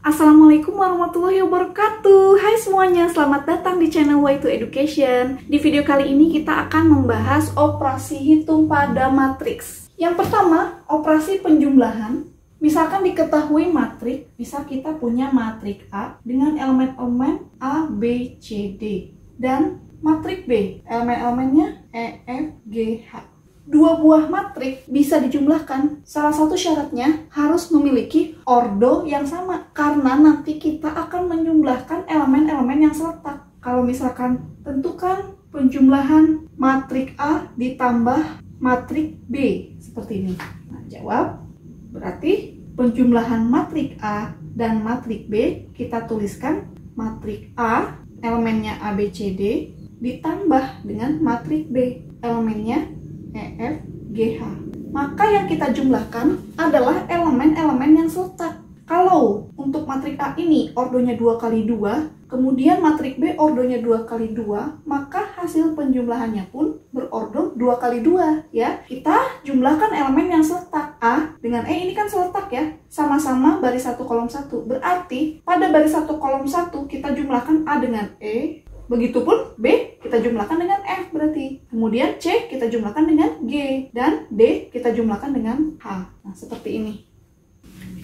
Assalamualaikum warahmatullahi wabarakatuh. Hai semuanya, selamat datang di channel Way2 Education. Di video kali ini kita akan membahas operasi hitung pada matriks. Yang pertama, operasi penjumlahan. Misalkan diketahui matrik, bisa kita punya matrik A dengan elemen-elemen A, B, C, D. Dan matrik B, elemen-elemennya E, F, G, H. Dua buah matrik bisa dijumlahkan. Salah satu syaratnya harus memiliki ordo yang sama, karena nanti kita akan menjumlahkan elemen-elemen yang seletak. Kalau misalkan tentukan penjumlahan matrik A ditambah matrik B seperti ini. Nah, jawab. Berarti penjumlahan matrik A dan matrik B kita tuliskan matrik A elemennya A, B, C, D ditambah dengan matrik B elemennya E, F, G, H. Maka yang kita jumlahkan adalah elemen-elemen yang seletak. Kalau untuk matrik A ini ordonya 2 kali 2, kemudian matrik B ordonya 2 kali 2, maka hasil penjumlahannya pun berordo 2 kali 2 ya. Kita jumlahkan elemen yang seletak. A dengan E ini kan seletak ya, sama-sama baris 1 kolom 1. Berarti pada baris 1 kolom 1 kita jumlahkan A dengan E. Begitupun B kita jumlahkan dengan F berarti. Kemudian C kita jumlahkan dengan G. Dan D kita jumlahkan dengan H. Nah, seperti ini.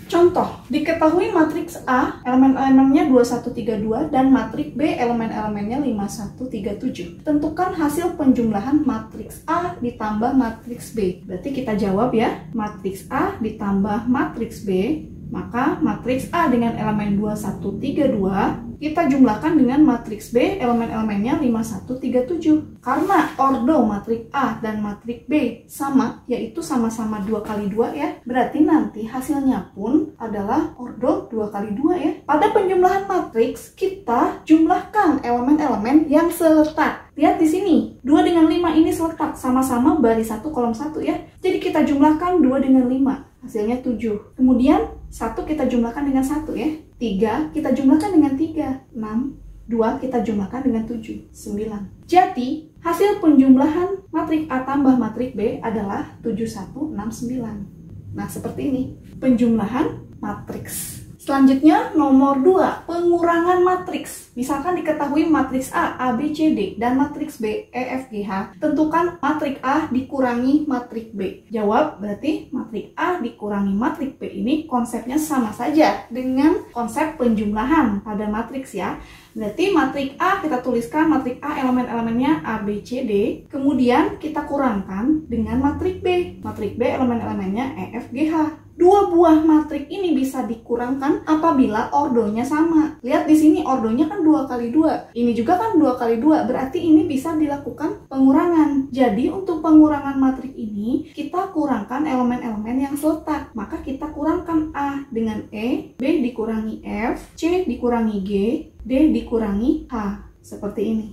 Contoh, diketahui matriks A elemen-elemennya 2132 dan matrik B elemen-elemennya 5137. Tentukan hasil penjumlahan matriks A ditambah matriks B. Berarti kita jawab ya, matriks A ditambah matriks B. Maka matriks A dengan elemen 2132 kita jumlahkan dengan matriks B elemen-elemennya 5137. Karena ordo matrik A dan matrik B sama, yaitu sama-sama 2 kali 2 ya. Berarti nanti hasilnya pun adalah ordo 2 kali 2 ya. Pada penjumlahan matriks kita jumlahkan elemen-elemen yang seletak. Lihat di sini, 2 dengan 5 ini seletak, sama-sama baris 1 kolom 1 ya. Jadi kita jumlahkan 2 dengan 5. Hasilnya 7. Kemudian 1 kita jumlahkan dengan 1 ya. 3 kita jumlahkan dengan 3. 6. 2 kita jumlahkan dengan 7. 9. Jadi hasil penjumlahan matrik A tambah matrik B adalah 7169. Nah, seperti ini penjumlahan matriks. Selanjutnya nomor 2, pengurangan matriks. Misalkan diketahui matriks A, A, B, C, D, dan matriks B, E, F, G, H. Tentukan matrik A dikurangi matrik B. Jawab, berarti matrik A dikurangi matrik B ini konsepnya sama saja dengan konsep penjumlahan pada matriks ya. Berarti matrik A kita tuliskan matrik A elemen-elemennya A, B, C, D. Kemudian kita kurangkan dengan matrik B. Matrik B elemen-elemennya E, F, G, H. Dua buah matrik ini bisa dikurangkan apabila ordonya sama. Lihat di sini ordonya kan 2 kali 2. Ini juga kan 2 kali 2. Berarti ini bisa dilakukan pengurangan. Jadi untuk pengurangan matrik ini kita kurangkan elemen-elemen yang seletak. Maka kita kurangkan A dengan E, B dikurangi F, C dikurangi G, D dikurangi H. Seperti ini.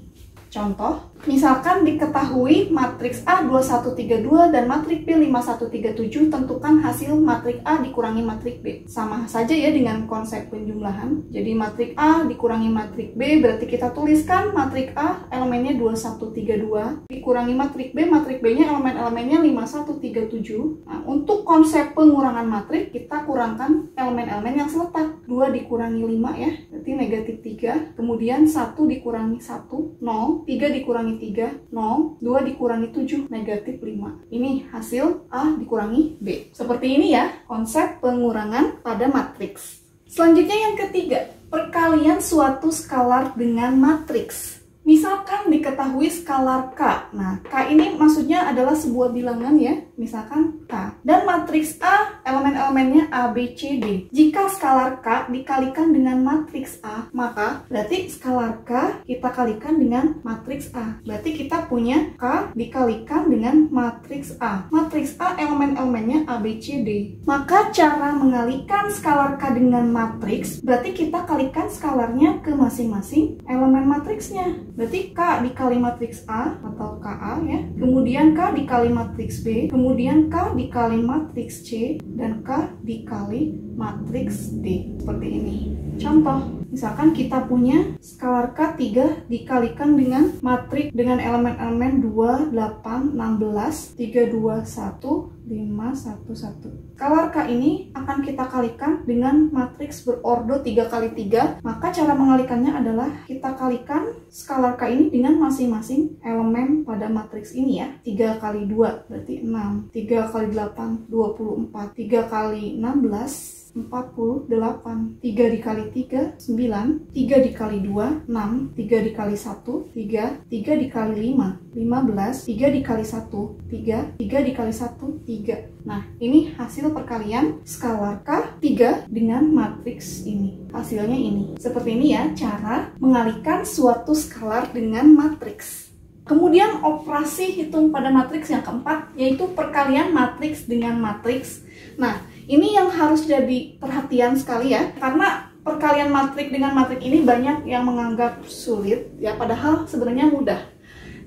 Contoh, misalkan diketahui matriks A 2132 dan matrik B 5137, tentukan hasil matrik A dikurangi matrik B. Sama saja ya dengan konsep penjumlahan. Jadi matrik A dikurangi matrik B, berarti kita tuliskan matrik A elemennya 2132 dikurangi matrik B-nya elemen-elemennya 5137. Nah, untuk konsep pengurangan matrik kita kurangkan elemen-elemen yang seletak. 2 dikurangi 5 ya, berarti negatif 3. Kemudian 1 dikurangi 1, 0. 3 dikurangi 3, 0. 2 dikurangi 7, negatif 5. Ini hasil A dikurangi B. Seperti ini ya konsep pengurangan pada matriks. Selanjutnya yang ketiga, perkalian suatu skalar dengan matriks. Misalkan diketahui skalar K. Nah, K ini maksudnya adalah sebuah bilangan ya. Misalkan K. Dan matriks A, elemen-elemennya A, B, C, D. Jika skalar K dikalikan dengan matriks A, maka berarti skalar K kita kalikan dengan matriks A. Berarti kita punya K dikalikan dengan matriks A. Matriks A elemen-elemennya A, B, C, D. Maka cara mengalikan skalar K dengan matriks, berarti kita kalikan skalarnya ke masing-masing elemen matriksnya. Berarti K dikali matriks A atau KA ya. Kemudian K dikali matriks B. Kemudian K dikali matriks C. Dan K dikali matriks D. Seperti ini. Contoh, misalkan kita punya skalar K 3 dikalikan dengan matriks dengan elemen-elemen 2, 8, 16, 3, 2, 1, 5, 1, 1. Skalar K ini akan kita kalikan dengan matriks berordo 3 kali 3. Maka cara mengalikannya adalah kita kalikan skalar K ini dengan masing-masing elemen pada matriks ini ya. 3 kali 2 berarti 6. 3 kali 8, 24. 3 kali 16, 48. 3 dikali 3, 9. 3 dikali 2, 6. 3 dikali 1, 3. 3 dikali 5, 15. 3 dikali 1, 3. 3 dikali 1, 3. Nah, ini hasil perkalian skalar K3 dengan matriks ini. Hasilnya ini. Seperti ini ya cara mengalihkan suatu skalar dengan matriks. Kemudian operasi hitung pada matriks yang keempat, yaitu perkalian matriks dengan matriks. Nah, ini yang harus jadi perhatian sekali ya, karena perkalian matriks dengan matriks ini banyak yang menganggap sulit ya, padahal sebenarnya mudah.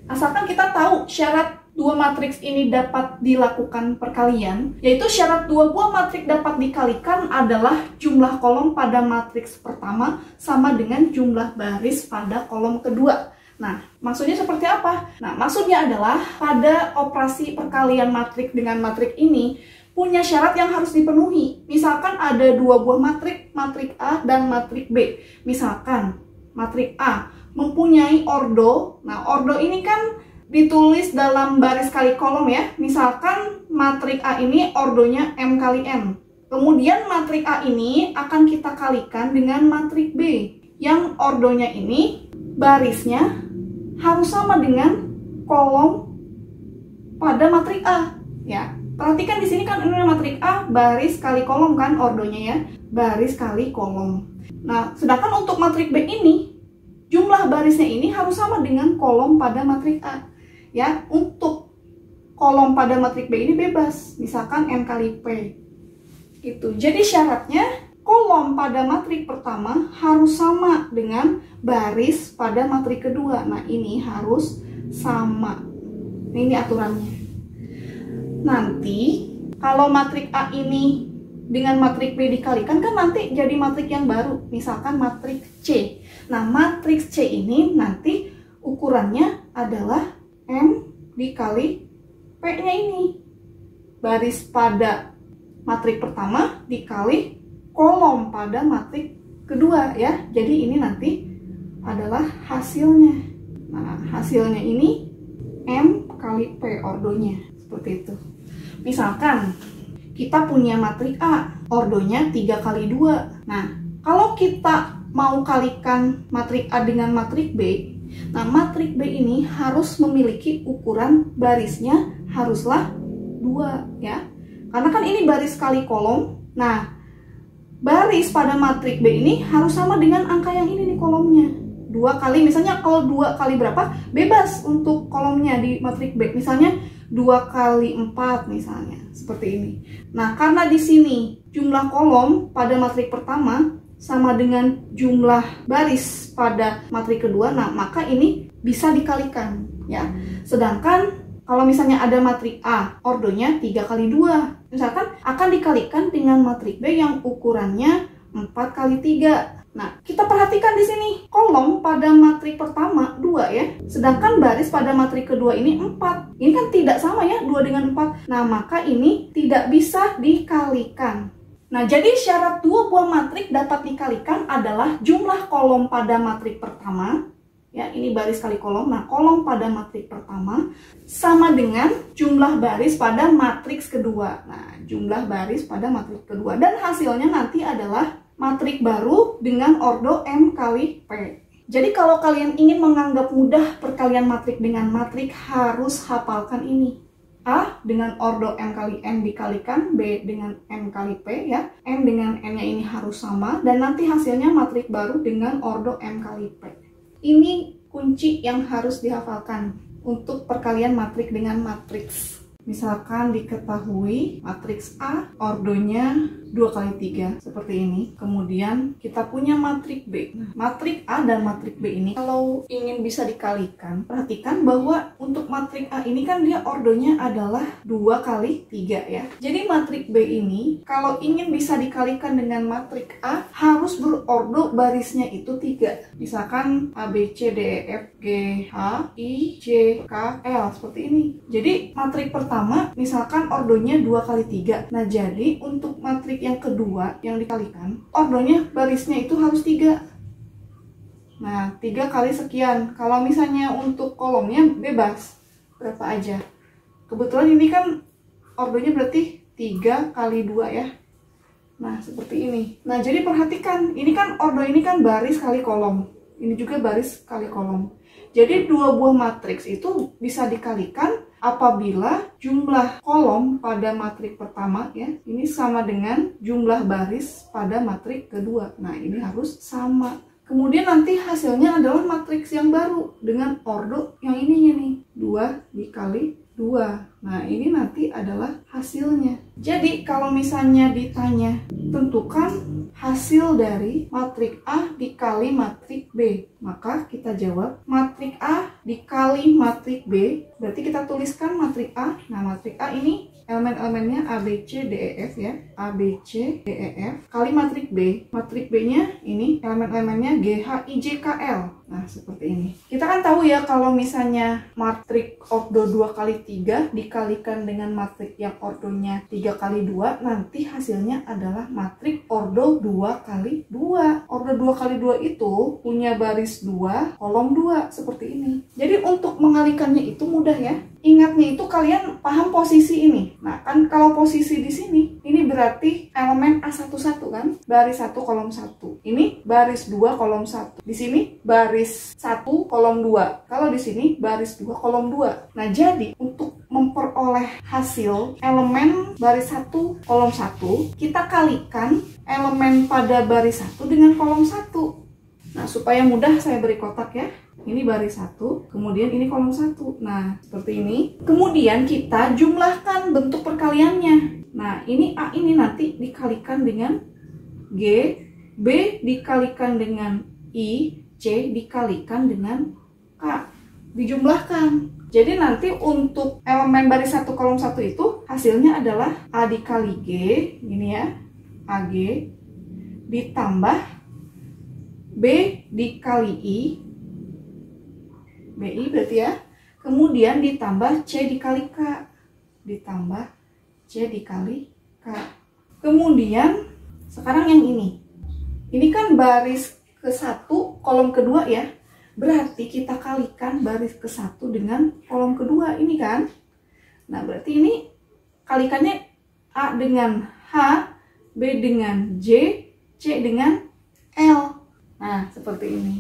Asalkan kita tahu syarat dua matriks ini dapat dilakukan perkalian, yaitu syarat dua buah matriks dapat dikalikan adalah jumlah kolom pada matriks pertama sama dengan jumlah baris pada kolom kedua. Nah, maksudnya seperti apa? Nah, maksudnya adalah pada operasi perkalian matriks dengan matriks ini punya syarat yang harus dipenuhi. Misalkan ada dua buah matriks, matriks A dan matriks B. Misalkan matriks A mempunyai ordo. Nah, ordo ini kan ditulis dalam baris kali kolom ya. Misalkan matriks A ini ordonya M kali N. Kemudian matriks A ini akan kita kalikan dengan matriks B yang ordonya ini barisnya harus sama dengan kolom pada matriks A ya. Perhatikan di sini kan ini matriks A baris kali kolom kan ordonya ya, baris kali kolom. Nah, sedangkan untuk matriks B ini jumlah barisnya ini harus sama dengan kolom pada matriks A. Ya, untuk kolom pada matriks B ini bebas, misalkan N kali P. Gitu. Jadi syaratnya kolom pada matriks pertama harus sama dengan baris pada matriks kedua. Nah, ini harus sama. Ini aturannya. Nanti kalau matriks A ini dengan matriks B dikalikan kan nanti jadi matriks yang baru, misalkan matriks C. Nah, matriks C ini nanti ukurannya adalah M dikali P-nya ini. Baris pada matriks pertama dikali kolom pada matriks kedua ya. Jadi ini nanti adalah hasilnya. Nah, hasilnya ini M kali P ordonya. Seperti itu. Misalkan kita punya matriks A, ordonya 3 kali 2. Nah, kalau kita mau kalikan matriks A dengan matriks B, nah matriks B ini harus memiliki ukuran barisnya haruslah 2 ya. Karena kan ini baris kali kolom. Nah, baris pada matriks B ini harus sama dengan angka yang ini nih kolomnya. 2 kali, misalnya kalau 2 kali berapa, bebas untuk kolomnya di matriks B. Misalnya 2 kali 4 misalnya, seperti ini. Nah, karena di sini jumlah kolom pada matriks pertama sama dengan jumlah baris pada matriks kedua, nah maka ini bisa dikalikan ya. Sedangkan kalau misalnya ada matriks A, ordonya 3 kali 2. Misalkan akan dikalikan dengan matriks B yang ukurannya 4 kali 3. Nah, kita perhatikan di sini kolom pada matriks pertama 2 ya. Sedangkan baris pada matriks kedua ini 4. Ini kan tidak sama ya, 2 dengan 4. Nah, maka ini tidak bisa dikalikan. Nah, jadi syarat dua buah matriks dapat dikalikan adalah jumlah kolom pada matriks pertama. Ya, ini baris kali kolom. Nah, kolom pada matriks pertama sama dengan jumlah baris pada matriks kedua. Nah, jumlah baris pada matriks kedua. Dan hasilnya nanti adalah matriks baru dengan ordo M kali P. Jadi kalau kalian ingin menganggap mudah perkalian matriks dengan matriks, harus hafalkan ini. A dengan ordo M kali N dikalikan B dengan N kali P ya. M dengan N-nya ini harus sama. Dan nanti hasilnya matriks baru dengan ordo M kali P. Ini kunci yang harus dihafalkan untuk perkalian matriks dengan matriks. Misalkan diketahui matriks A ordonya 2 kali 3 seperti ini. Kemudian kita punya matriks B. Nah, matriks A dan matriks B ini kalau ingin bisa dikalikan, perhatikan bahwa untuk matriks A ini kan dia ordonya adalah 2 kali 3 ya. Jadi matriks B ini kalau ingin bisa dikalikan dengan matriks A harus berordo barisnya itu 3. Misalkan A, B, C, D, E, F, G, H, I, J, K, L seperti ini. Jadi matriks pertama pertama misalkan ordonya 2 kali 3. Nah, jadi untuk matriks yang kedua yang dikalikan, ordonya barisnya itu harus 3. Nah, 3 kali sekian. Kalau misalnya untuk kolomnya bebas, berapa aja. Kebetulan ini kan ordonya berarti 3 kali 2 ya. Nah, seperti ini. Nah, jadi perhatikan, ini kan ordo ini kan baris kali kolom. Ini juga baris kali kolom. Jadi dua buah matriks itu bisa dikalikan apabila jumlah kolom pada matriks pertama ya, ini sama dengan jumlah baris pada matriks kedua. Nah, ini harus sama. Kemudian nanti hasilnya adalah matriks yang baru dengan ordo yang ininya nih, 2 dikali 2. Nah, ini nanti adalah hasilnya. Jadi, kalau misalnya ditanya, tentukan hasil dari matriks A dikali matriks B. Maka kita jawab, matriks A dikali matriks B. Berarti kita tuliskan matriks A. Nah, matriks A ini elemen-elemennya A, B, C, D, E, F ya. A, B, C, D, E, F. Kali matriks B. Matriks B-nya ini elemen-elemennya G, H, I, J, K, L. Nah, seperti ini. Kita kan tahu ya kalau misalnya matriks ordo 2 kali 3 dikalikan dengan matriks yang ordonya 3 kali 2, nanti hasilnya adalah matriks ordo 2 kali 2. Ordo 2 kali 2 itu punya baris 2, kolom 2, seperti ini. Jadi untuk mengalikannya itu mudah ya. Ingatnya itu kalian paham posisi ini. Nah, kan kalau posisi di sini, ini berarti elemen A11 kan? Baris 1 kolom 1. Ini baris 2 kolom 1. Di sini baris 1 kolom 2. Kalau di sini baris 2 kolom 2. Nah, jadi untuk memperoleh hasil elemen baris 1 kolom 1, kita kalikan elemen pada baris 1 dengan kolom 1. Nah, supaya mudah saya beri kotak ya. Ini baris 1, kemudian ini kolom 1. Nah, seperti ini. Kemudian kita jumlahkan bentuk perkaliannya. Nah, ini A ini nanti dikalikan dengan G, B dikalikan dengan I, C dikalikan dengan K. Dijumlahkan. Jadi nanti untuk elemen baris 1 kolom 1 itu hasilnya adalah A dikali G, ini ya, AG, ditambah B dikali I, BI berarti ya, kemudian ditambah C dikali K, ditambah C dikali K. Kemudian sekarang yang ini kan baris ke-1 kolom kedua ya, berarti kita kalikan baris ke-1 dengan kolom kedua ini kan. Nah, berarti ini kalikannya A dengan H, B dengan J, C dengan L. Nah, seperti ini.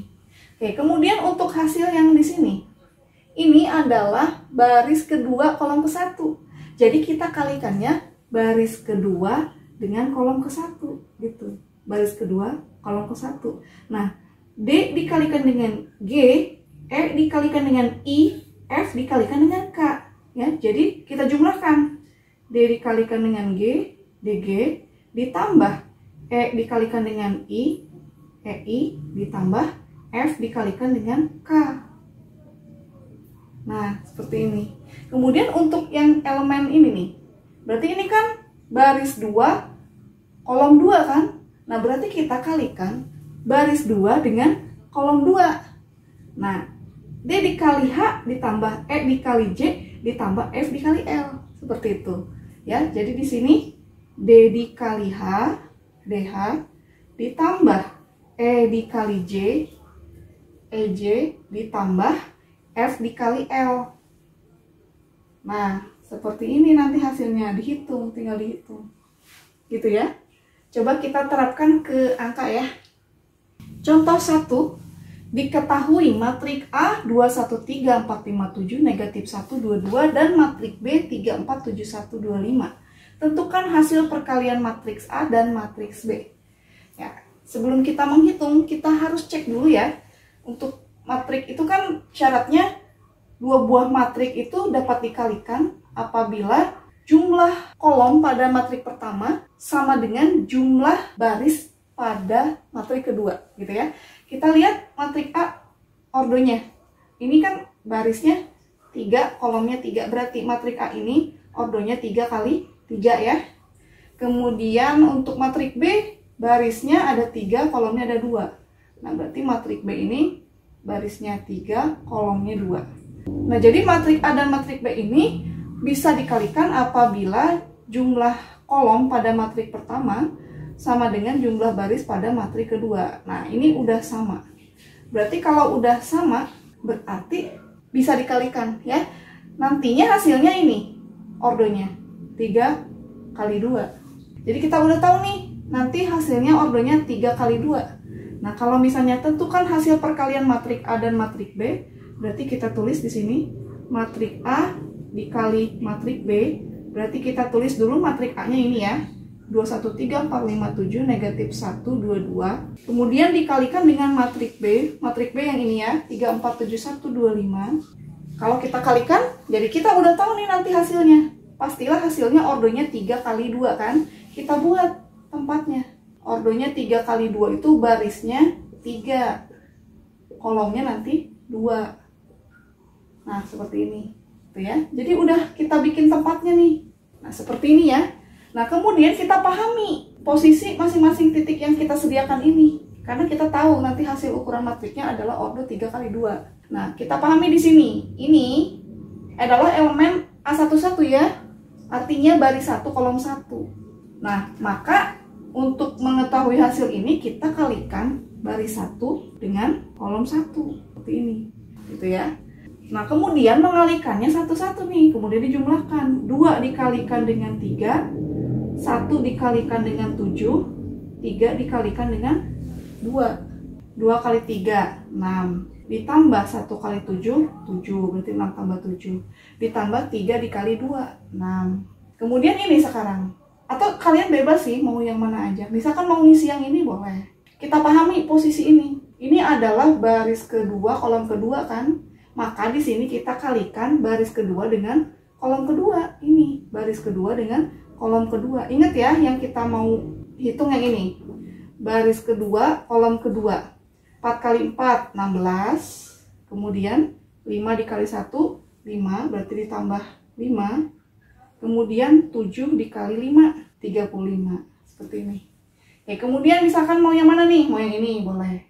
Oke, kemudian untuk hasil yang di sini, ini adalah baris kedua kolom ke-1. Jadi kita kalikannya baris kedua dengan kolom ke-1 gitu. Baris kedua kolom ke-1. Nah, D dikalikan dengan G, E dikalikan dengan I, F dikalikan dengan K. Ya, jadi kita jumlahkan. D dikalikan dengan G, DG, ditambah E dikalikan dengan I, EI, ditambah F dikalikan dengan K. Nah, seperti ini. Kemudian untuk yang elemen ini nih, berarti ini kan baris 2 kolom 2 kan? Nah, berarti kita kalikan baris 2 dengan kolom 2. Nah, D dikali H ditambah E dikali J ditambah F dikali L. Seperti itu. Ya, jadi di sini D dikali H, DH, ditambah E dikali J, EJ, ditambah F dikali L. Nah, seperti ini nanti hasilnya, dihitung, tinggal dihitung. Gitu ya. Coba kita terapkan ke angka ya. Contoh 1, diketahui matriks A 213, 457, negatif 1, 22, dan matriks B 34, 71, 25. Tentukan hasil perkalian matriks A dan matriks B. Ya, sebelum kita menghitung, kita harus cek dulu ya. Untuk matriks itu kan syaratnya dua buah matriks itu dapat dikalikan apabila jumlah kolom pada matriks pertama sama dengan jumlah baris pada matriks kedua, gitu ya. Kita lihat matriks A ordonya. Ini kan barisnya 3, kolomnya 3. Berarti matriks A ini ordonya 3 kali 3 ya. Kemudian untuk matriks B barisnya ada 3, kolomnya ada 2. Nah, berarti matriks B ini barisnya 3, kolomnya 2. Nah, jadi matriks A dan matriks B ini bisa dikalikan apabila jumlah kolom pada matriks pertama sama dengan jumlah baris pada matriks kedua. Nah, ini udah sama. Berarti kalau udah sama, berarti bisa dikalikan ya. Nantinya hasilnya ini, ordonya 3 kali 2. Jadi kita udah tahu nih, nanti hasilnya ordonya 3 kali 2. Nah, kalau misalnya tentukan hasil perkalian matriks A dan matriks B, berarti kita tulis di sini matriks A dikali matriks B. Berarti kita tulis dulu matriks A-nya ini ya. 2, 1, 3, 4, 5, 7, negatif 1, 2, 2. Kemudian dikalikan dengan matriks B. Matriks B yang ini ya, 3, 4, 7, 1, 2, 5. Kalau kita kalikan, jadi kita udah tahu nih nanti hasilnya. Pastilah hasilnya ordonya 3 kali 2 kan. Kita buat tempatnya. Ordonya 3 kali 2 itu barisnya 3. Kolomnya nanti 2. Nah, seperti ini. Tuh ya. Jadi udah kita bikin tempatnya nih. Nah, seperti ini ya. Nah, kemudian kita pahami posisi masing-masing titik yang kita sediakan ini. Karena kita tahu nanti hasil ukuran matriksnya adalah ordo 3 kali 2. Nah, kita pahami di sini. Ini adalah elemen A11 ya. Artinya baris 1 kolom 1. Nah, maka untuk mengetahui hasil ini kita kalikan baris 1 dengan kolom 1. Seperti ini. Gitu ya. Nah, kemudian mengalikannya satu-satu nih. Kemudian dijumlahkan. 2 dikalikan dengan 3. 1 dikalikan dengan 7. 3 dikalikan dengan 2. 2 kali 3, 6. Ditambah 1 kali 7, 7. Berarti 6 tambah 7. Ditambah 3 dikali 2, 6. Kemudian ini sekarang. Atau kalian bebas sih mau yang mana aja. Misalkan mau ngisi yang ini boleh. Kita pahami posisi ini. Ini adalah baris kedua, kolom kedua kan. Maka di sini kita kalikan baris kedua dengan kolom kedua. Ini baris kedua dengan kolom kedua. Ingat ya yang kita mau hitung yang ini. Baris kedua, kolom kedua. 4 kali 4, 16. Kemudian 5 dikali 1, 5. Berarti ditambah 5. Kemudian 7 dikali 5, 35. Seperti ini. Oke, kemudian misalkan mau yang mana nih? Mau yang ini, boleh.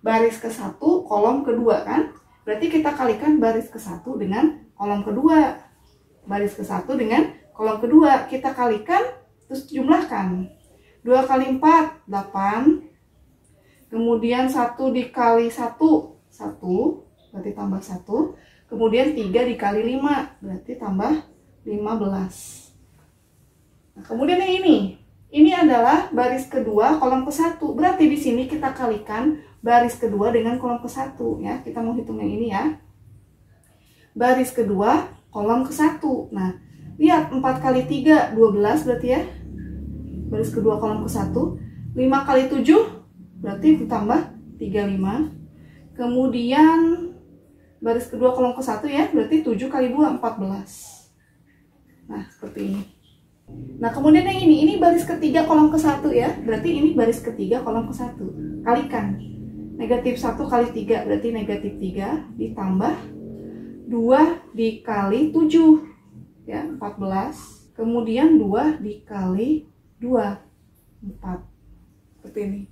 Baris ke-1, kolom kedua kan? Berarti kita kalikan baris ke-1 dengan kolom kedua. Baris ke-1 dengan kolom kedua. Kita kalikan, terus jumlahkan. 2 kali 4, 8. Kemudian 1 dikali 1, 1. Berarti tambah 1. Kemudian 3 dikali 5. Berarti tambah 15. Nah, kemudian yang ini. Ini adalah baris kedua, kolom ke-1. Berarti di sini kita kalikan baris kedua dengan kolom ke-1 ya. Kita mau hitung yang ini ya. Baris kedua, kolom ke-1. Nah, lihat 4 kali 3, 12 berarti ya. Baris kedua kolom ke-1. 5 kali 7 berarti ditambah 35. Kemudian baris kedua kolom ke-1 ya. Berarti 7 kali 2, 14. Nah, seperti ini. Nah, kemudian yang ini baris ketiga kolom ke-1 ya. Berarti ini baris ketiga kolom ke-1. Kalikan. Negatif 1 kali 3 berarti negatif 3. Ditambah 2 dikali 7. Ya, 14. Kemudian 2 dikali 2. 4. Seperti ini.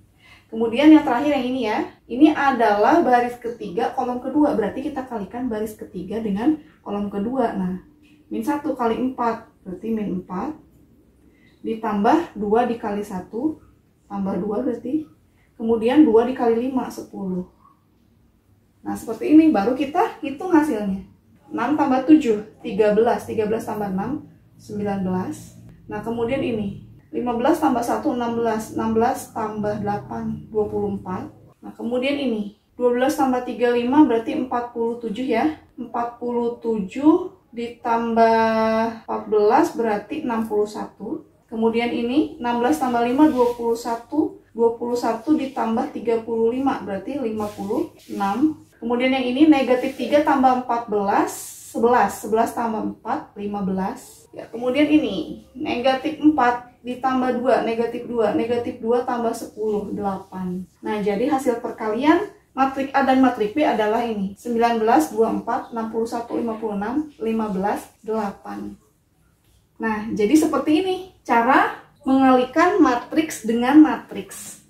Kemudian yang terakhir yang ini ya. Ini adalah baris ketiga kolom kedua. Berarti kita kalikan baris ketiga dengan kolom kedua. Nah, min 1 kali 4 berarti min 4. Ditambah 2 dikali 1. Tambah 2 berarti. Kemudian 2 dikali 5, 10. Nah, seperti ini. Baru kita hitung hasilnya. 6 tambah 7, 13. 13 tambah 6, 19. Nah, kemudian ini. 15 tambah 1, 16. 16 tambah 8, 24. Nah, kemudian ini. 12 tambah 35 berarti 47 ya. 47 ditambah 14 berarti 61. Kemudian ini 16 tambah 5, 21. 21 ditambah 35 berarti 56. Kemudian yang ini negatif 3 tambah 14. 11 tambah 4, 15. Ya, kemudian ini negatif 4 ditambah 2, negatif 2. Negatif 2 tambah 10, 8. Nah, jadi hasil perkalian matriks A dan matriks B adalah ini. 19, 24, 61, 56, 15, 8. Nah, jadi seperti ini cara mengalikan matriks dengan matriks.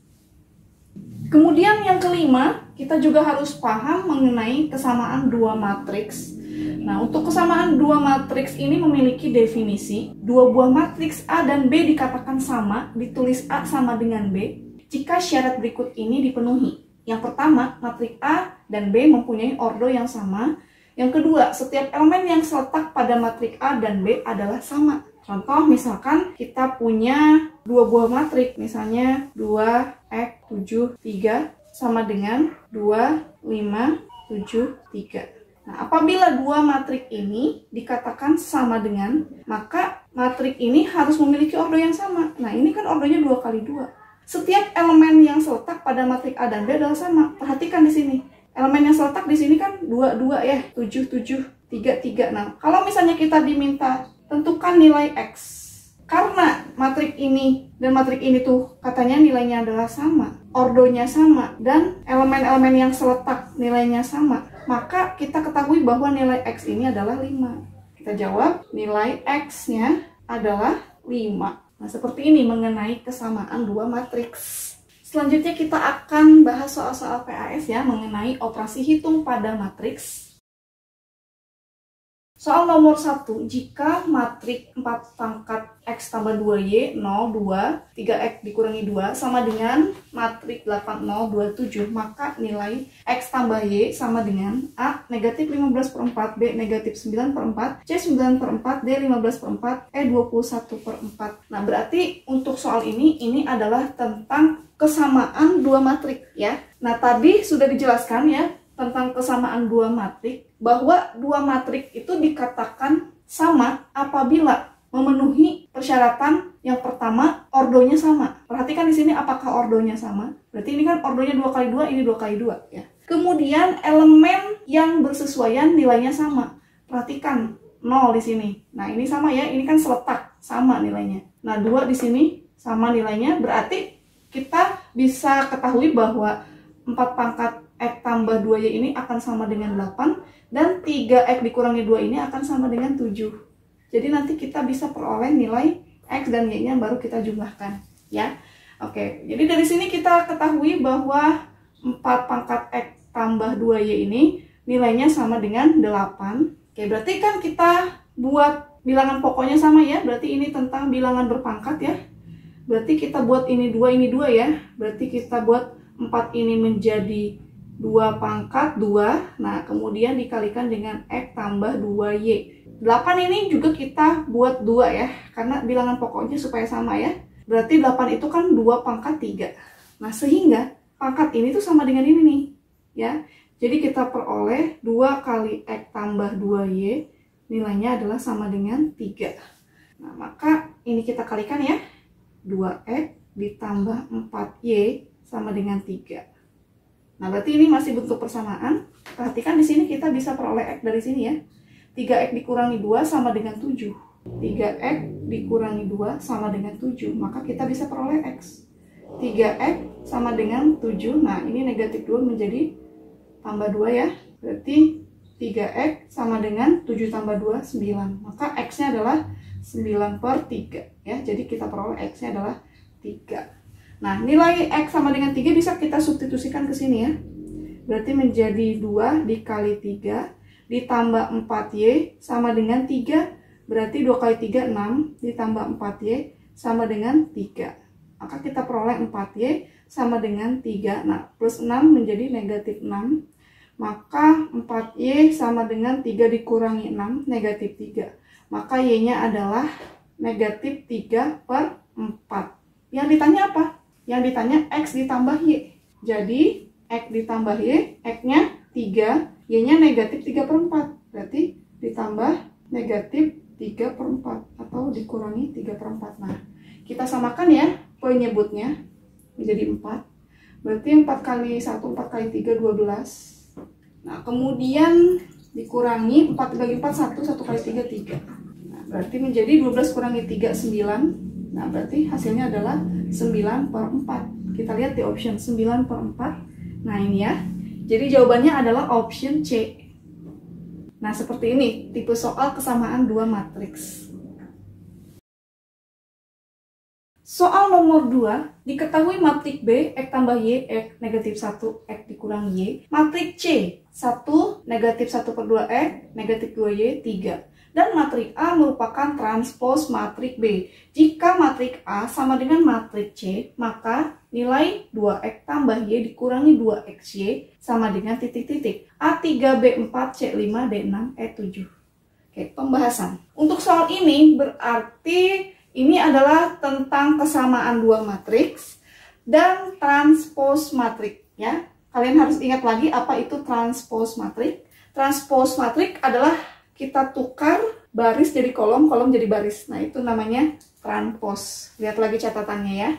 Kemudian yang kelima, kita juga harus paham mengenai kesamaan dua matriks. Nah, untuk kesamaan dua matriks ini memiliki definisi. Dua buah matriks A dan B dikatakan sama, ditulis A sama dengan B, jika syarat berikut ini dipenuhi. Yang pertama, matriks A dan B mempunyai ordo yang sama. Yang kedua, setiap elemen yang terletak pada matriks A dan B adalah sama. Contoh, misalkan kita punya dua buah matriks, misalnya 2, X, 7, 3, sama dengan 2, 5, 7, 3. Nah, apabila dua matriks ini dikatakan sama dengan, maka matriks ini harus memiliki ordo yang sama. Nah, ini kan ordonya 2 kali 2. Setiap elemen yang terletak pada matriks A dan B adalah sama. Perhatikan di sini. Elemen yang terletak di sini kan 2, 2 ya. 7, 7, 3, 3. Nah, kalau misalnya kita diminta tentukan nilai X. Karena matriks ini dan matriks ini tuh katanya nilainya adalah sama. Ordonya sama. Dan elemen-elemen yang terletak nilainya sama. Maka kita ketahui bahwa nilai X ini adalah 5. Kita jawab nilai X-nya adalah 5. Nah, seperti ini mengenai kesamaan dua matriks. Selanjutnya kita akan bahas soal-soal PAS ya, mengenai operasi hitung pada matriks. Soal nomor 1, jika matriks 4 pangkat X tambah 2Y, 0, 2, 3X dikurangi 2 sama dengan matriks 8, 0, 2, 7, maka nilai X tambah Y sama dengan A, negatif 15/4, B, negatif 9/4, C, 9/4, D, 15/4, E, 21/4. Nah, berarti untuk soal ini adalah tentang kesamaan dua matriks ya. Nah, tadi sudah dijelaskan ya tentang kesamaan dua matriks, bahwa dua matriks itu dikatakan sama apabila memenuhi persyaratan yang pertama, ordonya sama. Perhatikan di sini apakah ordonya sama. Berarti ini kan ordonya 2 kali 2, ini 2 kali 2 ya. Kemudian elemen yang bersesuaian nilainya sama. Perhatikan 0 di sini. Nah, ini sama ya, ini kan seletak, sama nilainya. Nah, 2 di sini sama nilainya, berarti kita bisa ketahui bahwa 4 pangkat X tambah 2Y ini akan sama dengan 8, dan 3X dikurangi 2 ini akan sama dengan 7. Jadi nanti kita bisa peroleh nilai X dan Y-nya baru kita jumlahkan ya. Oke, jadi dari sini kita ketahui bahwa 4 pangkat X tambah 2Y ini nilainya sama dengan 8. Oke, berarti kan kita buat bilangan pokoknya sama ya, berarti ini tentang bilangan berpangkat ya. Berarti kita buat ini 2 ya, berarti kita buat 4 ini menjadi 2 pangkat 2, nah kemudian dikalikan dengan X tambah 2Y. 8 ini juga kita buat 2 ya, karena bilangan pokoknya supaya sama ya. Berarti 8 itu kan 2 pangkat 3. Nah, sehingga pangkat ini tuh sama dengan ini nih ya. Jadi kita peroleh 2 kali X tambah 2Y, nilainya adalah sama dengan 3. Nah, maka ini kita kalikan ya. 2X ditambah 4Y sama dengan 3. Nah, berarti ini masih bentuk persamaan. Perhatikan di sini kita bisa peroleh X dari sini ya. 3X dikurangi 2 sama dengan 7. 3X dikurangi 2 sama dengan 7. Maka kita bisa peroleh X. 3X sama dengan 7. Nah, ini negatif 2 menjadi tambah 2 ya. Berarti 3X sama dengan 7 tambah 2, 9. Maka X-nya adalah 9/3 ya. Jadi kita peroleh X-nya adalah 3. Nah, nilai X sama dengan 3 bisa kita substitusikan ke sini ya. Berarti menjadi 2 dikali 3 ditambah 4Y sama dengan 3. Berarti 2 kali 3, 6 ditambah 4Y sama dengan 3. Maka kita peroleh 4Y sama dengan 3. Nah, plus 6 menjadi negatif 6. Maka 4Y sama dengan 3 dikurangi 6, negatif 3. Maka Y-nya adalah negatif 3/4. Yang ditanya apa? Yang ditanya X ditambah Y. Jadi X ditambah Y, X-nya 3, Y-nya negatif 3/4. Berarti ditambah negatif 3/4 atau dikurangi 3/4. Nah, kita samakan ya penyebutnya menjadi 4. Berarti 4 kali 1, 4 kali 3, 12. Nah, kemudian dikurangi 4 bagi 4, 1, 1 kali 3, 3. Nah, berarti menjadi 12 kurangi 3, 9. Nah, berarti hasilnya adalah 9/4. Kita lihat di option 9/4. Nah, ini ya. Jadi jawabannya adalah option C. Nah, seperti ini tipe soal kesamaan dua matriks. Soal nomor 2, diketahui matrik B, X tambah Y, X negatif 1, X dikurang Y. Matrik C, 1, negatif 1 per 2X, negatif 2Y, 3. Dan matrik A merupakan transpos matrik B. Jika matrik A sama dengan matrik C, maka nilai 2X tambah Y dikurangi 2XY sama dengan titik-titik. A3, B4, C5, D6, E7. Oke, pembahasan. Untuk soal ini berarti ini adalah tentang kesamaan dua matriks dan transpos matrik ya. Kalian harus ingat lagi apa itu transpos matrik. Transpos matrik adalah kita tukar baris jadi kolom, kolom jadi baris. Nah, itu namanya transpos. Lihat lagi catatannya ya.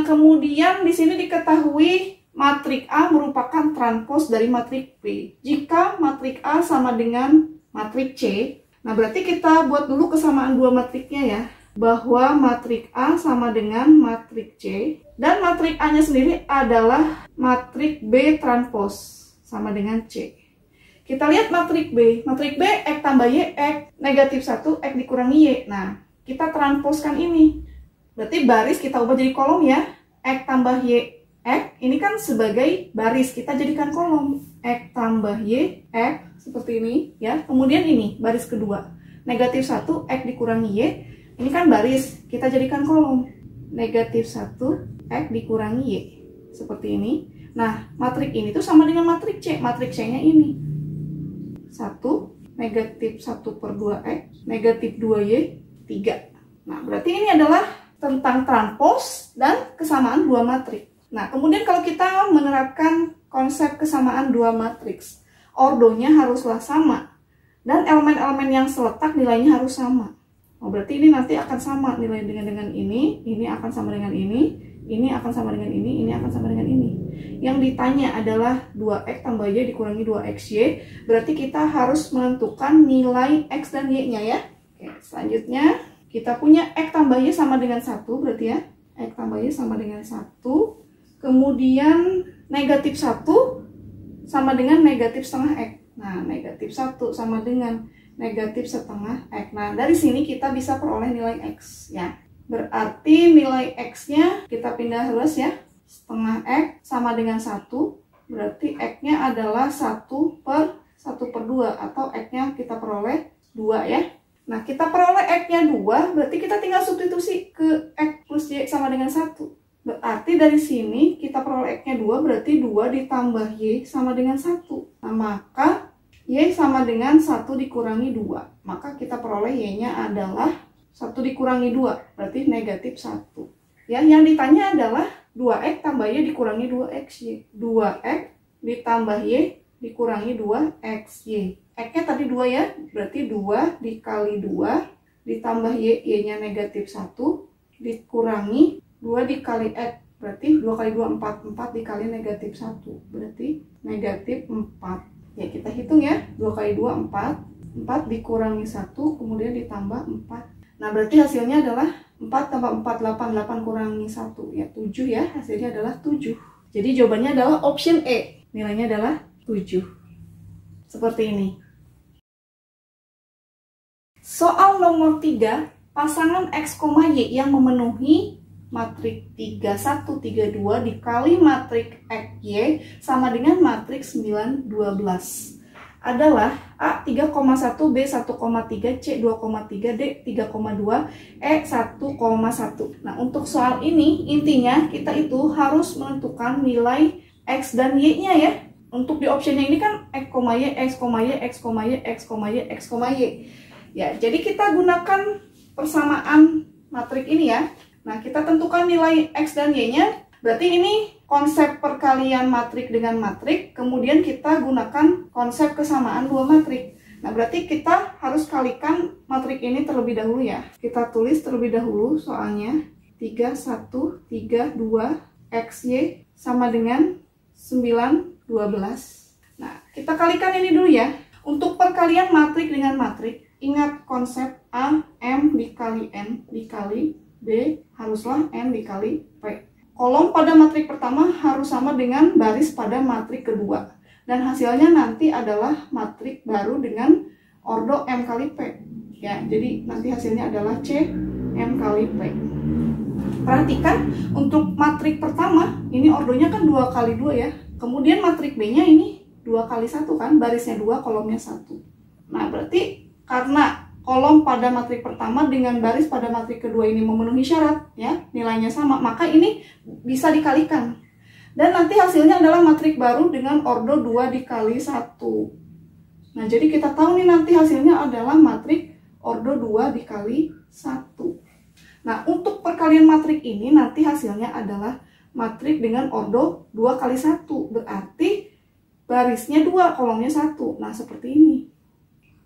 Kemudian di sini diketahui matrik A merupakan transpos dari matrik B. Jika matrik A sama dengan matrik C, nah berarti kita buat dulu kesamaan dua matriknya ya. Bahwa matrik A sama dengan matrik C dan matrik A-nya sendiri adalah matrik B transpos sama dengan C. Kita lihat matrik B. Matrik B X tambah Y, X negatif 1, X dikurangi Y. Nah, kita transposkan ini. Berarti baris kita ubah jadi kolom ya. X tambah Y, X ini kan sebagai baris, kita jadikan kolom. X tambah Y, X seperti ini ya. Kemudian ini baris kedua. Negatif 1, X dikurangi Y. Ini kan baris, kita jadikan kolom. Negatif 1, X dikurangi Y. Seperti ini. Nah, matrik ini tuh sama dengan matrik C. Matrik C-nya ini. 1, negatif 1 per 2X, negatif 2Y, 3. Nah, berarti ini adalah tentang transpos dan kesamaan dua matrik. Nah, kemudian kalau kita menerapkan konsep kesamaan dua matriks, ordonya haruslah sama. Dan elemen-elemen yang seletak nilainya harus sama. Oh, berarti ini nanti akan sama nilai dengan ini akan sama dengan ini akan sama dengan ini akan sama dengan ini. Yang ditanya adalah 2X tambah Y dikurangi 2XY, berarti kita harus menentukan nilai X dan Y-nya ya. Oke, selanjutnya kita punya X tambah Y sama dengan 1, berarti ya. X tambah Y sama dengan 1, kemudian negatif 1 sama dengan negatif setengah X. Nah, negatif 1 sama dengan negatif setengah X. Nah, dari sini kita bisa peroleh nilai X ya. Berarti nilai X-nya kita pindah ruas ya. Setengah X sama dengan 1. Berarti X-nya adalah 1 per 2. Atau X-nya kita peroleh 2 ya. Nah, kita peroleh X-nya 2. Berarti kita tinggal substitusi ke X plus Y sama dengan 1. Berarti dari sini kita peroleh X-nya 2. Berarti 2 ditambah Y sama dengan 1. Nah, maka Y sama dengan 1 dikurangi 2. Maka kita peroleh Y-nya adalah 1 dikurangi 2. Berarti negatif 1. Ya, yang ditanya adalah 2X tambah Y dikurangi 2XY. 2X ditambah Y dikurangi 2XY. X-nya tadi 2 ya. Berarti 2 dikali 2 ditambah Y. Y-nya negatif 1 dikurangi 2 dikali X. Berarti 2 kali 2, 4. 4 dikali negatif 1. Berarti negatif 4. Ya, kita hitung ya. 2 kali 2, 4. 4 dikurangi 1, kemudian ditambah 4. Nah, berarti hasilnya adalah 4 tambah 4, 8. 8 kurangi 1. Ya, 7 ya. Hasilnya adalah 7. Jadi jawabannya adalah option E. Nilainya adalah 7. Seperti ini. Soal nomor 3. Pasangan X, Y yang memenuhi matrik 3, 1, 3, 2 dikali matrik XY sama dengan matrik 9, 12 adalah A 3,1, B 1,3, C 2,3, D 3,2, E 1,1. Nah, untuk soal ini intinya kita itu harus menentukan nilai X dan Y-nya ya. Untuk di optionnya ini kan X, Y, X, Y, X, Y, X, Y, X, Y. Ya, jadi kita gunakan persamaan matrik ini ya. Nah, kita tentukan nilai X dan Y-nya. Berarti ini konsep perkalian matrik dengan matrik. Kemudian kita gunakan konsep kesamaan dua matrik. Nah, berarti kita harus kalikan matrik ini terlebih dahulu ya. Kita tulis terlebih dahulu soalnya. 3, 1, 3, 2, XY sama dengan 9, 12. Nah, kita kalikan ini dulu ya. Untuk perkalian matrik dengan matrik, ingat konsep A, M dikali N dikali B haruslah N dikali P. Kolom pada matrik pertama harus sama dengan baris pada matrik kedua. Dan hasilnya nanti adalah matrik baru dengan ordo M kali P. Ya, jadi nanti hasilnya adalah C M kali P. Perhatikan untuk matrik pertama, ini ordonya kan 2 kali 2 ya. Kemudian matrik B-nya ini 2 kali 1 kan, barisnya 2, kolomnya 1. Nah, berarti karena kolom pada matrik pertama dengan baris pada matrik kedua ini memenuhi syarat, ya, nilainya sama, maka ini bisa dikalikan. Dan nanti hasilnya adalah matrik baru dengan ordo 2 dikali 1. Nah, jadi kita tahu nih nanti hasilnya adalah matrik ordo 2 dikali 1. Nah, untuk perkalian matrik ini nanti hasilnya adalah matrik dengan ordo 2 kali 1. Berarti barisnya 2, kolomnya 1. Nah, seperti ini.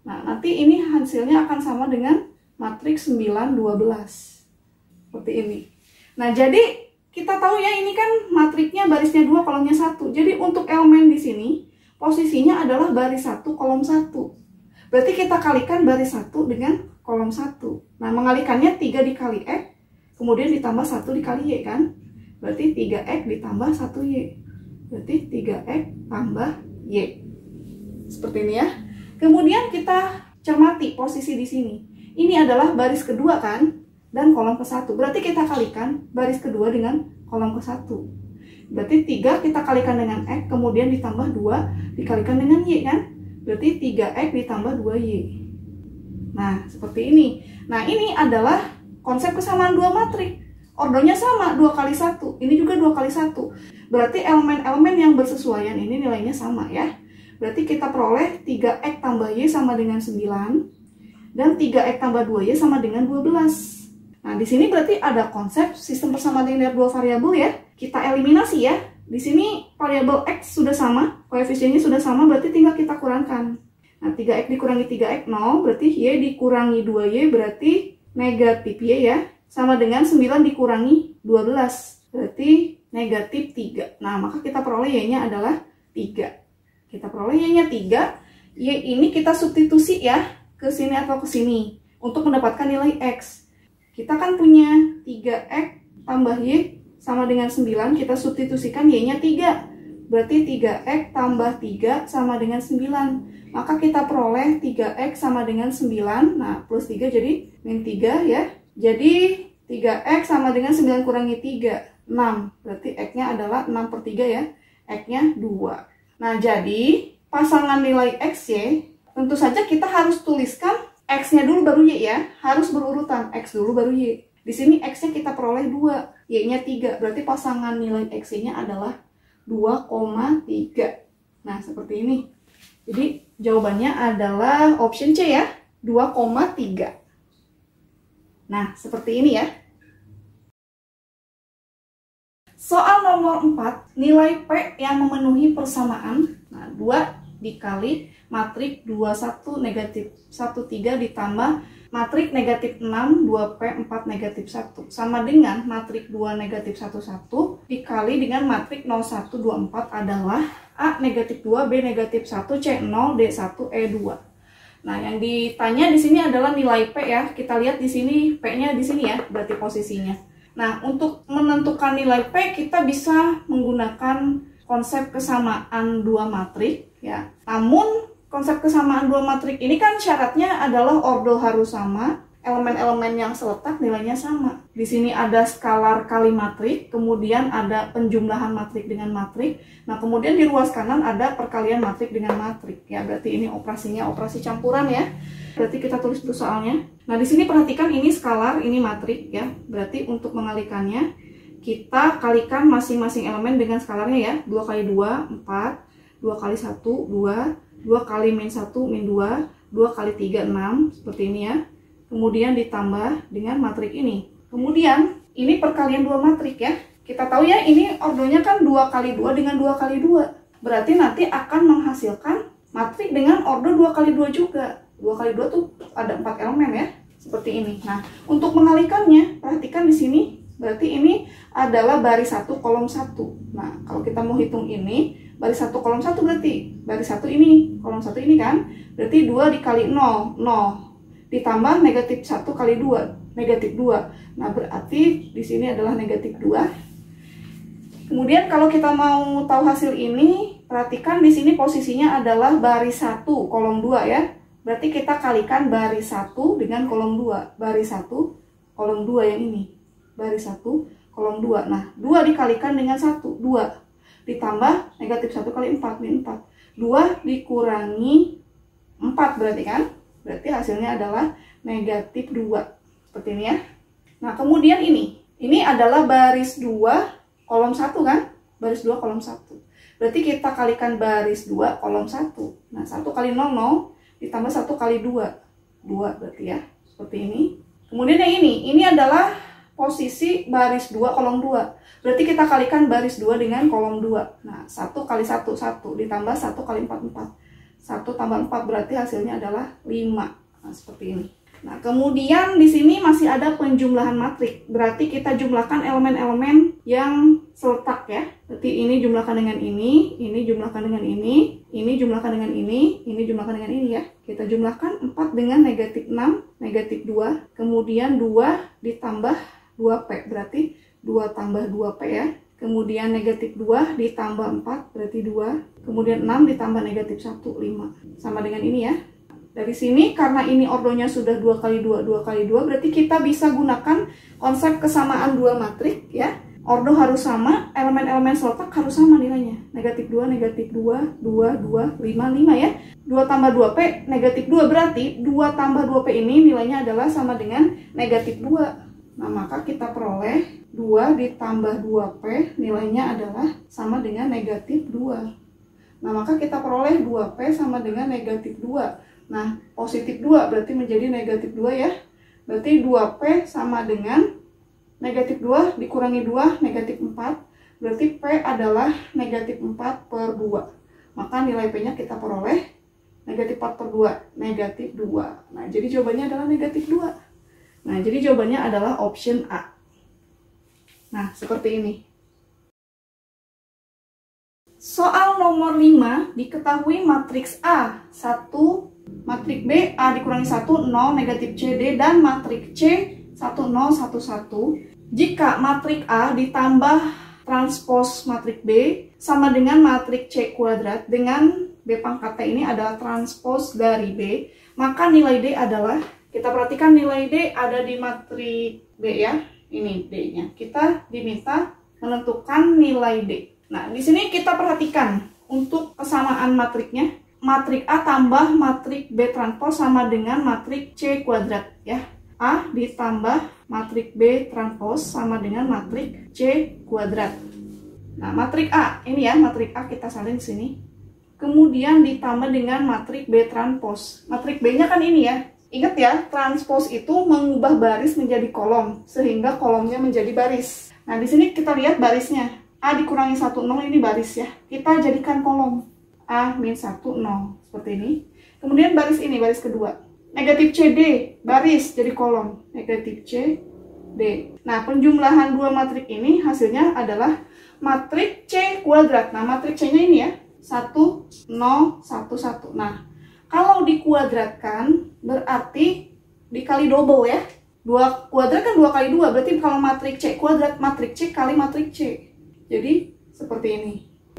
Nah, nanti ini hasilnya akan sama dengan matrik 9, 12. Seperti ini. Nah, jadi kita tahu ya ini kan matriknya barisnya 2, kolomnya 1. Jadi untuk elemen di sini posisinya adalah baris 1, kolom 1. Berarti kita kalikan baris 1 dengan kolom 1. Nah, mengalikannya 3 dikali X, kemudian ditambah 1 dikali Y kan? Berarti 3X ditambah 1Y. Berarti 3X tambah Y. Seperti ini ya. Kemudian kita cermati posisi di sini. Ini adalah baris kedua kan? Dan kolom ke-1. Berarti kita kalikan baris kedua dengan kolom ke-1. Berarti 3 kita kalikan dengan X, kemudian ditambah 2 dikalikan dengan Y kan? Berarti 3X ditambah 2Y. Nah, seperti ini. Nah, ini adalah konsep kesamaan dua matrik. Ordonya sama, 2 kali 1. Ini juga 2 kali 1. Berarti elemen-elemen yang bersesuaian ini nilainya sama ya. Berarti kita peroleh 3X tambah Y sama dengan 9. Dan 3X tambah 2Y sama dengan 12. Nah, di sini berarti ada konsep sistem persamaan linear dua variabel ya. Kita eliminasi ya. Di sini variabel X sudah sama, koefisiennya sudah sama, berarti tinggal kita kurangkan. Nah, 3X dikurangi 3X 0, berarti Y dikurangi 2Y, berarti negatif Y ya. Sama dengan 9 dikurangi 12, berarti negatif 3. Nah, maka kita peroleh Y-nya adalah 3. Kita peroleh Y-nya 3. Y ini kita substitusi ya, ke sini atau ke sini, untuk mendapatkan nilai X. Kita kan punya 3X tambah Y sama dengan 9, kita substitusikan Y-nya 3. Berarti 3X tambah 3 sama dengan 9. Maka kita peroleh 3X sama dengan 9. Nah, plus 3 jadi min 3 ya. Jadi 3X sama dengan 9 kurangi 3, 6. Berarti X-nya adalah 6/3 ya. X-nya 2. Nah, jadi pasangan nilai X, Y, tentu saja kita harus tuliskan X-nya dulu baru Y ya. Harus berurutan. X dulu baru Y. Di sini X-nya kita peroleh 2. Y-nya 3. Berarti pasangan nilai X-nya adalah 2,3. Nah, seperti ini. Jadi, jawabannya adalah option C ya, 2,3. Nah, seperti ini ya. Soal nomor 4, nilai P yang memenuhi persamaan. Nah, 2 dikali matrik 21 negatif 13 ditambah matrik negatif 6 2P 4 negatif 1 sama dengan matrik 2 negatif 11 dikali dengan matrik 01 24 adalah A negatif 2, B negatif 1, C 0, D 1, E 2. Nah, yang ditanya di sini adalah nilai P ya. Kita lihat di sini P-nya di sini ya, berarti posisinya. Nah, untuk menentukan nilai P kita bisa menggunakan konsep kesamaan dua matrik ya. Namun konsep kesamaan dua matrik ini kan syaratnya adalah ordo harus sama, elemen-elemen yang seletak nilainya sama. Di sini ada skalar kali matrik, kemudian ada penjumlahan matrik dengan matrik. Nah, kemudian di ruas kanan ada perkalian matrik dengan matrik. Ya, berarti ini operasinya operasi campuran ya. Berarti kita tulis dulu soalnya. Nah, di sini perhatikan ini skalar, ini matrik ya. Berarti untuk mengalikannya kita kalikan masing-masing elemen dengan skalarnya ya. 2 kali 2, 4, 2 kali 1, 2, 2 kali min 1, min 2, 2 kali 3, 6, seperti ini ya. Kemudian ditambah dengan matrik ini. Kemudian, ini perkalian dua matrik ya. Kita tahu ya, ini ordonya kan 2 kali 2 dengan 2 kali 2. Berarti nanti akan menghasilkan matrik dengan ordo 2 kali 2 juga. 2 kali 2 tuh ada 4 elemen ya. Seperti ini. Nah, untuk mengalikannya, perhatikan di sini. Berarti ini adalah baris 1, kolom 1. Nah, kalau kita mau hitung ini, baris 1 kolom 1 berarti baris 1 ini, kolom 1 ini kan, berarti 2 dikali 0, 0 ditambah negatif 1 kali 2, negatif 2. Nah, berarti di sini adalah negatif 2. Kemudian kalau kita mau tahu hasil ini, perhatikan di sini posisinya adalah baris 1, kolom 2 ya. Berarti kita kalikan baris 1 dengan kolom 2, baris 1, kolom 2 yang ini. baris 1, kolom 2. Nah, 2 dikalikan dengan 1, 2. Ditambah negatif 1 kali 4, ini 4. 2 dikurangi 4 berarti kan? Berarti hasilnya adalah negatif 2. Seperti ini ya. Nah, kemudian ini adalah baris 2, kolom 1 kan? Baris 2, kolom 1. Berarti kita kalikan baris 2, kolom 1. Nah, 1 kali 0, 0. Ditambah 1 kali 2. 2 berarti ya. Seperti ini. Kemudian yang ini adalah posisi baris 2, kolom 2. Berarti kita kalikan baris 2 dengan kolom 2. Nah, 1 kali 1, 1. Ditambah 1 kali 4, 4. 1 tambah 4 berarti hasilnya adalah 5. Nah, seperti ini. Nah, kemudian di sini masih ada penjumlahan matrik. Berarti kita jumlahkan elemen-elemen yang seletak ya. Berarti ini jumlahkan dengan ini jumlahkan dengan ini jumlahkan dengan ini jumlahkan dengan ini ya. Kita jumlahkan 4 dengan negatif 6, negatif 2. Kemudian 2 ditambah 2P, berarti 2 tambah 2P ya. Kemudian negatif 2 ditambah 4, berarti 2. Kemudian 6 ditambah negatif 1, 5. Sama dengan ini ya. Dari sini, karena ini ordonya sudah 2 kali 2, 2 kali 2, berarti kita bisa gunakan konsep kesamaan dua matrik ya. Ordo harus sama, elemen-elemen seletak harus sama nilainya. Negatif 2, negatif 2, 2, 2, 5, 5 ya. 2 tambah 2P, negatif 2, berarti 2 tambah 2P ini nilainya adalah sama dengan negatif 2. Nah, maka kita peroleh 2 ditambah 2P nilainya adalah sama dengan negatif 2. Nah, maka kita peroleh 2P sama dengan negatif 2. Nah, positif 2 berarti menjadi negatif 2 ya. Berarti 2P sama dengan negatif 2 dikurangi 2, negatif 4. Berarti P adalah negatif 4 per 2. Maka nilai P-nya kita peroleh negatif 4 per 2, negatif 2. Nah, jadi jawabannya adalah negatif 2. Nah, jadi jawabannya adalah option A. Nah, seperti ini. Soal nomor 5, diketahui matriks A 1, matrik B A dikurangi 1, 0, negatif CD, dan matrik C 1, 0, 1, 1. Jika matrik A ditambah transpos matrik B sama dengan matrik C kuadrat dengan B pangkat T ini adalah transpos dari B, maka nilai D adalah, kita perhatikan nilai D ada di matrik B ya, ini D-nya. Kita diminta menentukan nilai D. Nah, di sini kita perhatikan untuk kesamaan matriknya. Matrik A tambah matrik B transpos sama dengan matrik C kuadrat ya. A ditambah matrik B transpos sama dengan matrik C kuadrat. Nah, matrik A ini ya, matrik A kita salin sini. Kemudian ditambah dengan matrik B transpos. Matrik B-nya kan ini ya. Ingat ya, transpos itu mengubah baris menjadi kolom sehingga kolomnya menjadi baris. Nah, di sini kita lihat barisnya. A dikurangi 1, 0 ini baris ya. Kita jadikan kolom. A min 1, 0. Seperti ini. Kemudian baris ini, baris kedua. Negatif CD, baris jadi kolom. Negatif C, D. Nah, penjumlahan dua matrik ini hasilnya adalah matrik C kuadrat. Nah, matrik C-nya ini ya. 1, 0, 1, 1. Nah, kalau dikuadratkan berarti dikali double ya. 2 kuadrat kan 2 kali 2. Berarti kalau matrik C kuadrat, matrik C kali matrik C. Jadi, seperti ini.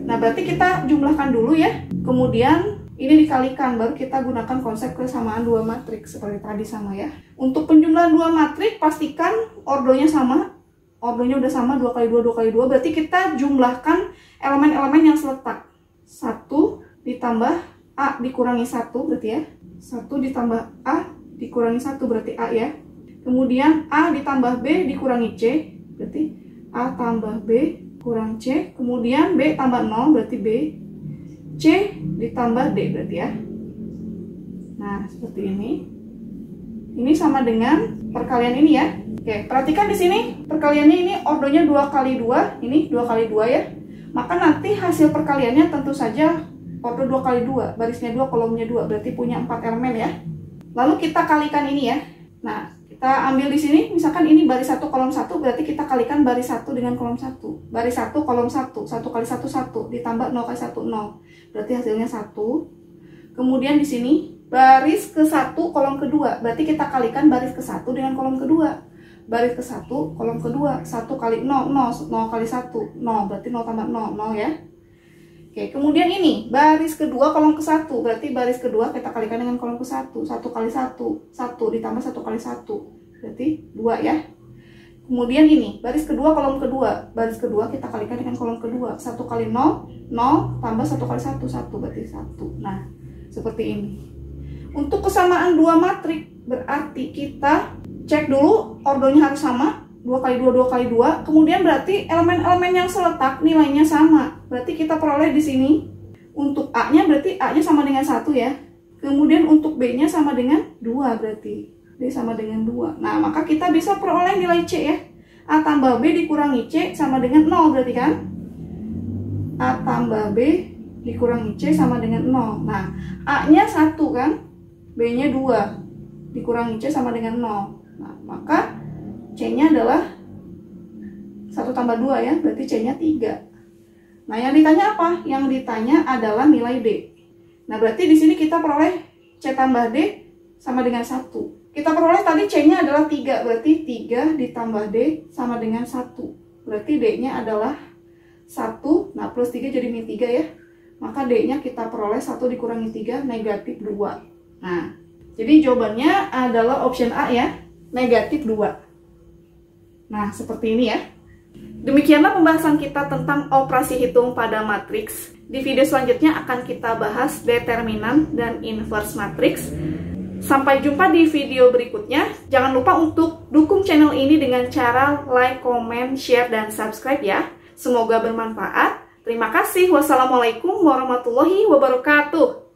Nah, berarti kita jumlahkan dulu ya. Kemudian ini dikalikan, baru kita gunakan konsep kesamaan dua matrik seperti tadi sama ya. Untuk penjumlahan dua matrik pastikan ordonya sama. Ordonya udah sama 2 kali 2, 2 kali 2. Berarti kita jumlahkan elemen-elemen yang seletak. 1 ditambah A dikurangi 1 berarti ya. 1 ditambah A dikurangi 1 berarti A ya. Kemudian A ditambah B dikurangi C berarti A tambah B kurang C, kemudian B tambah 0 berarti B, C ditambah D berarti ya. Nah, seperti ini. Ini sama dengan perkalian ini ya. Oke, perhatikan di sini perkaliannya ini ordonya 2 kali 2, ini 2 kali 2 ya. Maka nanti hasil perkaliannya tentu saja ordo 2 kali 2, barisnya 2, kolomnya 2, berarti punya 4 elemen ya. Lalu kita kalikan ini ya. Nah, kita ambil di sini, misalkan ini baris 1 kolom 1, berarti kita kalikan baris 1 dengan kolom 1. Baris 1 kolom 1, 1 kali 1 1, ditambah 0 kali 1 0. Berarti hasilnya 1. Kemudian di sini baris ke 1 kolom kedua, berarti kita kalikan baris ke 1 dengan kolom kedua. Baris ke 1 kolom kedua, 1 kali 0 0, 0 kali 1 0, berarti 0 tambah 0 0 ya. Oke, kemudian ini baris kedua kolom ke 1, berarti baris kedua kita kalikan dengan kolom ke 1, 1 kali 1, 1 ditambah 1 kali 1, berarti 2 ya. Kemudian ini, baris kedua, kolom kedua. Baris kedua kita kalikan dengan kolom kedua. 1 kali 0, 0, tambah 1 kali 1, 1, berarti 1. Nah, seperti ini. Untuk kesamaan dua matrik, berarti kita cek dulu ordonya harus sama. 2 kali 2, 2 kali 2. Kemudian berarti elemen-elemen yang seletak nilainya sama. Berarti kita peroleh di sini. Untuk A-nya berarti A-nya sama dengan 1 ya. Kemudian untuk B-nya sama dengan 2 berarti. D sama dengan 2. Nah, maka kita bisa peroleh nilai C ya. A tambah B dikurangi C sama dengan 0 berarti kan? A tambah B dikurangi C sama dengan 0. Nah, A-nya 1 kan? B-nya 2. Dikurangi C sama dengan 0. Nah, maka C-nya adalah 1 tambah 2 ya. Berarti C-nya 3. Nah, yang ditanya apa? Yang ditanya adalah nilai D. Nah, berarti di sini kita peroleh C tambah D sama dengan 1. Kita peroleh tadi C-nya adalah 3, berarti 3 ditambah D sama dengan 1. Berarti D-nya adalah 1, nah plus 3 jadi min 3 ya. Maka D-nya kita peroleh 1 dikurangi 3, negatif 2. Nah, jadi jawabannya adalah option A ya, negatif 2. Nah, seperti ini ya. Demikianlah pembahasan kita tentang operasi hitung pada matriks. Di video selanjutnya akan kita bahas determinan dan inverse matriks. Sampai jumpa di video berikutnya. Jangan lupa untuk dukung channel ini dengan cara like, comment, share, dan subscribe ya. Semoga bermanfaat. Terima kasih. Wassalamualaikum warahmatullahi wabarakatuh.